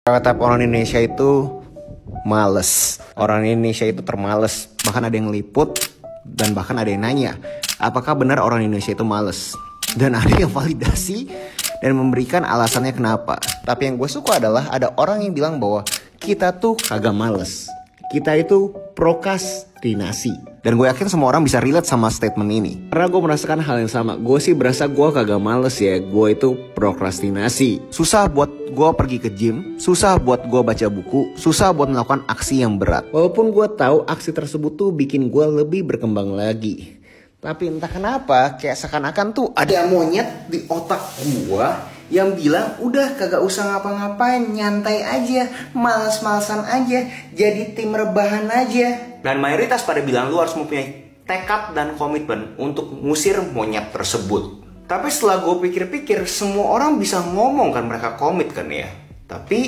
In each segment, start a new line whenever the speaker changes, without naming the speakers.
Stereotip orang Indonesia itu males. Orang Indonesia itu termales. Bahkan ada yang liput dan bahkan ada yang nanya, apakah benar orang Indonesia itu males? Dan ada yang validasi dan memberikan alasannya kenapa. Tapi yang gue suka adalah ada orang yang bilang bahwa kita tuh kagak males. Kita itu prokrastinasi. Dan gue yakin semua orang bisa relate sama statement ini. Karena gue merasakan hal yang sama. Gue sih berasa gue kagak males ya. Gue itu prokrastinasi. Susah buat gue pergi ke gym. Susah buat gue baca buku. Susah buat melakukan aksi yang berat. Walaupun gue tahu aksi tersebut tuh bikin gue lebih berkembang lagi. Tapi entah kenapa kayak seakan-akan tuh ada monyet di otak gue yang bilang udah kagak usah ngapa-ngapain, nyantai aja, males-malesan aja, jadi tim rebahan aja. Dan mayoritas pada bilang lu harus mempunyai tekad dan komitmen untuk ngusir monyet tersebut. Tapi setelah gue pikir-pikir, semua orang bisa ngomong kan mereka komit kan ya. Tapi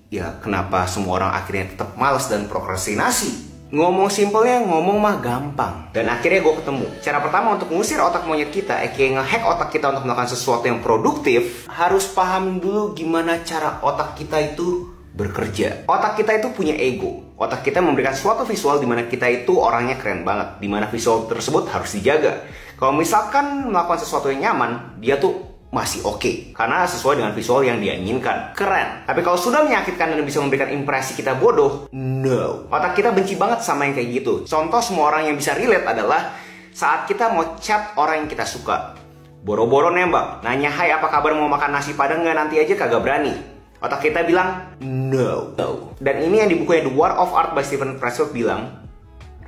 ya kenapa semua orang akhirnya tetap malas dan prokrastinasi? Ngomong simpelnya, ngomong mah gampang. Dan akhirnya gue ketemu cara pertama untuk ngusir otak monyet kita, ngehack otak kita untuk melakukan sesuatu yang produktif. Harus paham dulu gimana cara otak kita itu bekerja. Otak kita itu punya ego. Otak kita memberikan suatu visual dimana kita itu orangnya keren banget, dimana visual tersebut harus dijaga. Kalau misalkan melakukan sesuatu yang nyaman, dia tuh masih oke, karena sesuai dengan visual yang dia inginkan. Keren. Tapi kalau sudah menyakitkan dan bisa memberikan impresi kita bodoh, no. Otak kita benci banget sama yang kayak gitu. Contoh semua orang yang bisa relate adalah saat kita mau chat orang yang kita suka. Boro-boro nembak, nanya hai apa kabar, mau makan nasi padang nggak, nanti aja kagak berani. Otak kita bilang no. Dan ini yang di bukunya The War of Art by Steven Pressfield bilang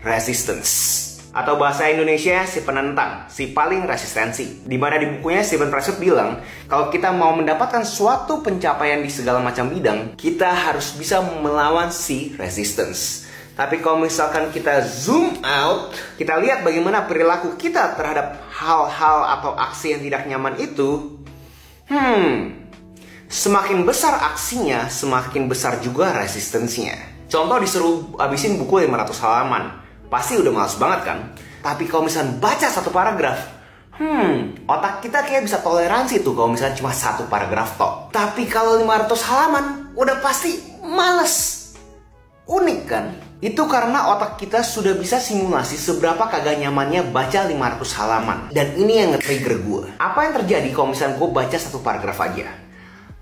resistance. Atau bahasa Indonesia si penentang, si paling resistensi. Dimana di bukunya Steven Pressfield bilang kalau kita mau mendapatkan suatu pencapaian di segala macam bidang, kita harus bisa melawan si resistance. Tapi kalau misalkan kita zoom out, kita lihat bagaimana perilaku kita terhadap hal-hal atau aksi yang tidak nyaman itu, semakin besar aksinya, semakin besar juga resistensinya. Contoh disuruh habisin buku 500 halaman. Pasti udah males banget kan? Tapi kalau misalnya baca satu paragraf, otak kita kayak bisa toleransi tuh kalau misalnya cuma satu paragraf tok. Tapi kalau 500 halaman, udah pasti males. Unik kan? Itu karena otak kita sudah bisa simulasi seberapa kagak nyamannya baca 500 halaman. Dan ini yang nge-trigger gue. Apa yang terjadi kalau misalnya gue baca satu paragraf aja?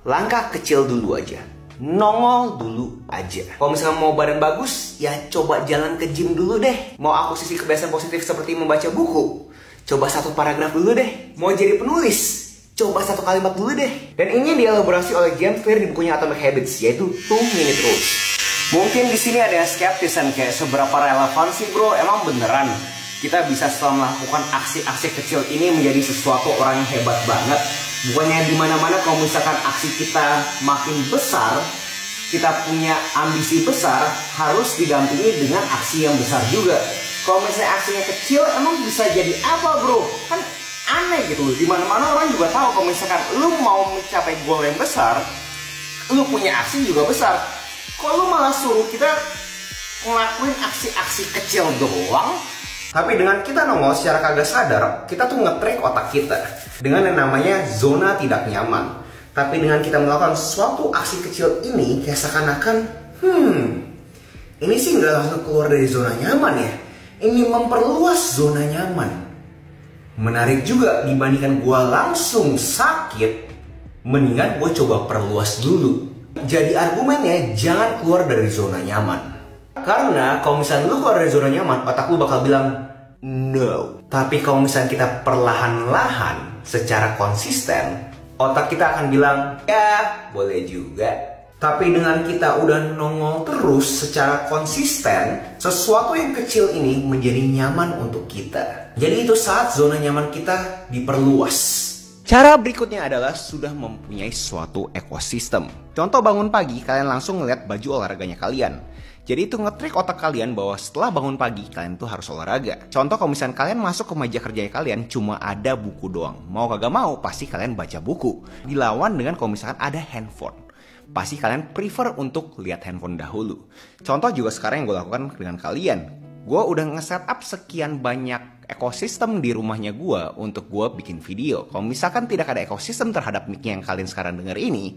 Langkah kecil dulu aja. Nongol dulu aja. Kalau misalnya mau badan bagus, ya coba jalan ke gym dulu deh. Mau akuisisi kebiasaan positif seperti membaca buku, coba satu paragraf dulu deh. Mau jadi penulis, coba satu kalimat dulu deh. Dan ini dielaborasi oleh James Clear di bukunya Atomic Habits, yaitu 2-minute rules. Mungkin di sini ada yang skeptis kan, kayak seberapa relevan sih bro? Emang beneran kita bisa setelah melakukan aksi-aksi kecil ini menjadi sesuatu orang yang hebat banget? Bukannya dimana-mana kalau misalkan aksi kita makin besar, kita punya ambisi besar, harus didampingi dengan aksi yang besar juga. Kalau misalnya aksinya kecil, emang bisa jadi apa bro? Kan aneh gitu loh. Dimana-mana orang juga tahu kalau misalkan lu mau mencapai goal yang besar, lu punya aksi juga besar. Kalau lu malah suruh kita ngelakuin aksi-aksi kecil doang, tapi dengan kita nongol secara kagak sadar, kita tuh nge-track otak kita dengan yang namanya zona tidak nyaman. Tapi dengan kita melakukan suatu aksi kecil ini, kayak seakan-akan, ini sih nggak langsung keluar dari zona nyaman ya. Ini memperluas zona nyaman. Menarik juga, dibandingkan gue langsung sakit, mendingan gue coba perluas dulu. Jadi argumennya, jangan keluar dari zona nyaman. Karena kalau misalnya lu keluar dari zona nyaman, otak lu bakal bilang no. Tapi kalau misalnya kita perlahan-lahan secara konsisten, otak kita akan bilang ya boleh juga. Tapi dengan kita udah nongol terus secara konsisten, sesuatu yang kecil ini menjadi nyaman untuk kita. Jadi itu saat zona nyaman kita diperluas. Cara berikutnya adalah sudah mempunyai suatu ekosistem. Contoh bangun pagi, kalian langsung ngeliat baju olahraganya kalian. Jadi itu nge-trick otak kalian bahwa setelah bangun pagi, kalian tuh harus olahraga. Contoh kalau misalnya kalian masuk ke meja kerjanya kalian, cuma ada buku doang. Mau kagak mau, pasti kalian baca buku. Dilawan dengan kalau misalkan ada handphone. Pasti kalian prefer untuk lihat handphone dahulu. Contoh juga sekarang yang gue lakukan dengan kalian. Gue udah nge-setup sekian banyak ekosistem di rumahnya gue untuk gue bikin video. Kalau misalkan tidak ada ekosistem terhadap mic yang kalian sekarang denger ini,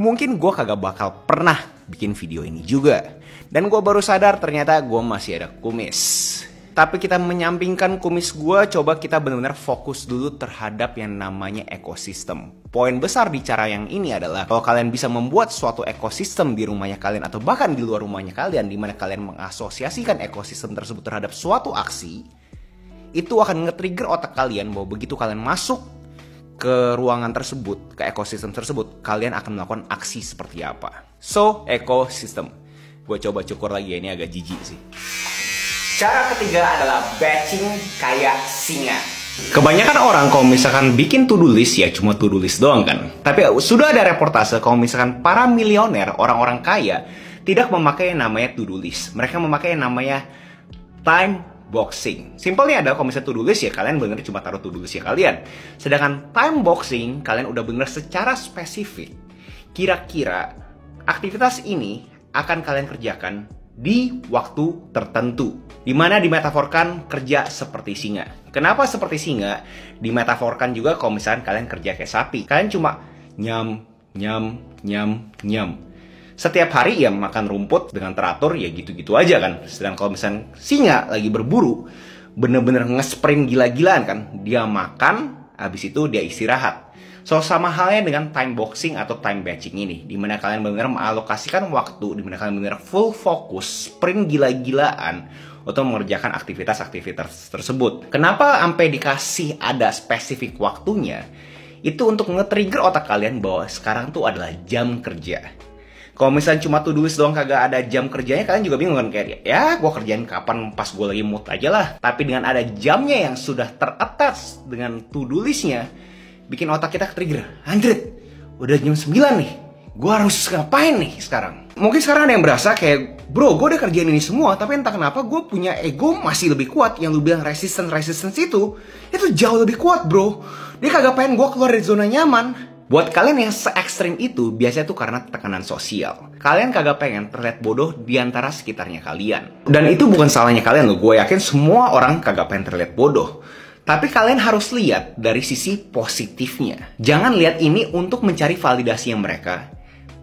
mungkin gue kagak bakal pernah bikin video ini juga. Dan gue baru sadar ternyata gue masih ada kumis. Tapi kita menyampingkan kumis gue, coba kita benar-benar fokus dulu terhadap yang namanya ekosistem. Poin besar di cara yang ini adalah kalau kalian bisa membuat suatu ekosistem di rumahnya kalian atau bahkan di luar rumahnya kalian, di mana kalian mengasosiasikan ekosistem tersebut terhadap suatu aksi, itu akan nge-trigger otak kalian bahwa begitu kalian masuk ke ruangan tersebut, ke ekosistem tersebut, kalian akan melakukan aksi seperti apa. So, ekosistem. Gue coba cukur lagi ya, ini agak jijik sih. Cara ketiga adalah batching kayak singa. Kebanyakan orang kalau misalkan bikin to-do list ya cuma to-do list doang kan. Tapi sudah ada reportase kalau misalkan para milioner, orang-orang kaya tidak memakai yang namanya to-do list. Mereka memakai yang namanya time boxing. Simpelnya adalah kalau misalnya to-do list ya kalian bener cuma taruh to-do list ya kalian. Sedangkan time boxing kalian udah bener secara spesifik. Kira-kira aktivitas ini akan kalian kerjakan di waktu tertentu, dimana dimetaforkan kerja seperti singa. Kenapa seperti singa? Dimetaforkan juga kalau misalkan kalian kerja kayak sapi. Kalian cuma nyam. Setiap hari ya makan rumput dengan teratur ya gitu-gitu aja kan. Sedangkan kalau misalkan singa lagi berburu, bener-bener nge-sprint gila-gilaan kan. Dia makan, habis itu dia istirahat. So, sama halnya dengan time boxing atau time batching ini, dimana kalian benar-benar mengalokasikan waktu, dimana kalian benar-benar full fokus, sprint gila-gilaan untuk mengerjakan aktivitas-aktivitas tersebut. Kenapa sampai dikasih ada spesifik waktunya? Itu untuk nge-trigger otak kalian bahwa sekarang tuh adalah jam kerja. Kalau misalnya cuma to-do list doang kagak ada jam kerjanya, kalian juga bingung kan, kayak ya gue kerjain kapan pas gue lagi mood aja lah. Tapi dengan ada jamnya yang sudah ter-attach dengan to-do listnya, bikin otak kita ke-trigger. Anjrit, udah jam 9 nih, gue harus ngapain nih sekarang? Mungkin sekarang ada yang berasa kayak, bro, gue udah kerjain ini semua, tapi entah kenapa gue punya ego masih lebih kuat. Yang lu bilang resistance itu jauh lebih kuat, bro. Dia kagak pengen gue keluar dari zona nyaman. Buat kalian yang se-ekstrim itu, biasanya tuh karena tekanan sosial. Kalian kagak pengen terlihat bodoh di antara sekitarnya kalian. Dan itu bukan salahnya kalian loh, gue yakin semua orang kagak pengen terlihat bodoh. Tapi kalian harus lihat dari sisi positifnya. Jangan lihat ini untuk mencari validasi yang mereka.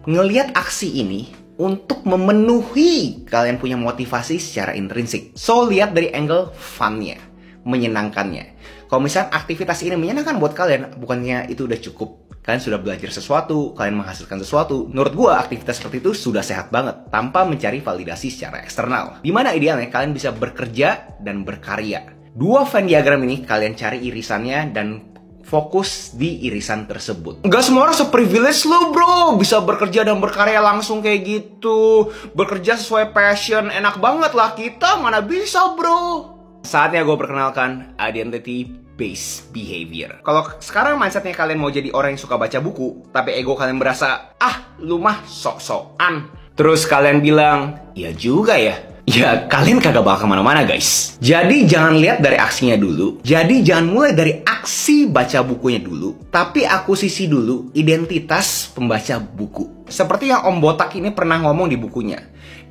Ngelihat aksi ini untuk memenuhi kalian punya motivasi secara intrinsik. So, lihat dari angle fun-nya, menyenangkannya. Kalau misalnya aktivitas ini menyenangkan buat kalian, bukannya itu udah cukup. Kalian sudah belajar sesuatu, kalian menghasilkan sesuatu. Menurut gue, aktivitas seperti itu sudah sehat banget, tanpa mencari validasi secara eksternal. Dimana idealnya kalian bisa bekerja dan berkarya. Dua Venn diagram ini kalian cari irisannya dan fokus di irisan tersebut. Gak semua orang se-privilege lo, bro, bisa bekerja dan berkarya langsung kayak gitu. Bekerja sesuai passion, enak banget lah. Kita mana bisa, bro. Saatnya gue perkenalkan identity based behavior. Kalau sekarang mindsetnya kalian mau jadi orang yang suka baca buku, tapi ego kalian berasa, lu mah sok-sokan. Terus kalian bilang, iya juga ya. Ya, kalian kagak bakal kemana-mana, guys. Jadi, jangan lihat dari aksinya dulu. Jadi, jangan mulai dari aksi baca bukunya dulu. Tapi, akuisisi dulu identitas pembaca buku. Seperti yang Om Botak ini pernah ngomong di bukunya.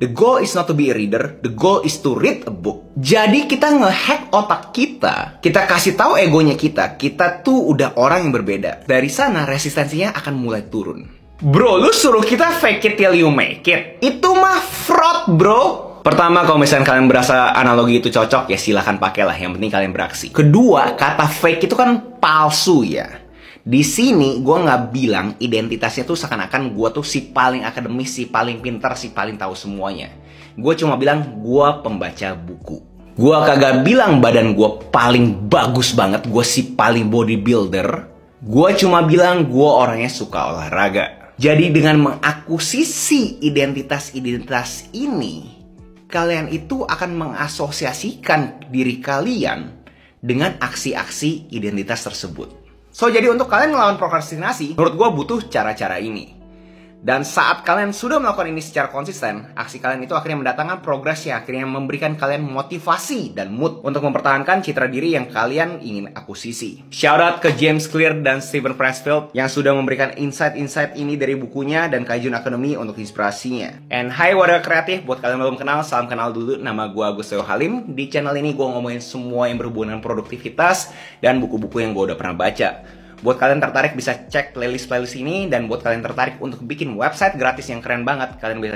The goal is not to be a reader, the goal is to read a book. Jadi, kita nge-hack otak kita. Kita kasih tahu egonya kita tuh udah orang yang berbeda. Dari sana, resistensinya akan mulai turun. Bro, lu suruh kita fake it till you make it. Itu mah fraud, bro. Pertama, kalau misalnya kalian berasa analogi itu cocok, ya silahkan pakailah. Yang penting kalian beraksi. Kedua, kata fake itu kan palsu ya. Di sini gue nggak bilang identitasnya tuh seakan-akan gue tuh si paling akademis, si paling pintar, si paling tahu semuanya. Gue cuma bilang gue pembaca buku. Gue kagak bilang badan gue paling bagus banget, gue si paling bodybuilder. Gue cuma bilang gue orangnya suka olahraga. Jadi dengan mengakuisisi identitas-identitas ini, kalian itu akan mengasosiasikan diri kalian dengan aksi-aksi identitas tersebut. So, jadi untuk kalian melawan prokrastinasi, menurut gue butuh cara-cara ini. Dan saat kalian sudah melakukan ini secara konsisten, aksi kalian itu akhirnya mendatangkan progres yang akhirnya memberikan kalian motivasi dan mood untuk mempertahankan citra diri yang kalian ingin akuisisi. Shout out ke James Clear dan Steven Pressfield yang sudah memberikan insight-insight ini dari bukunya dan Kaijun Academy untuk inspirasinya. And hi wadah kreatif, buat kalian yang belum kenal, salam kenal dulu. Nama gue Agusteo Halim. Di channel ini gue ngomongin semua yang berhubungan produktivitas dan buku-buku yang gue udah pernah baca. Buat kalian tertarik bisa cek playlist ini, dan buat kalian tertarik untuk bikin website gratis yang keren banget, kalian bisa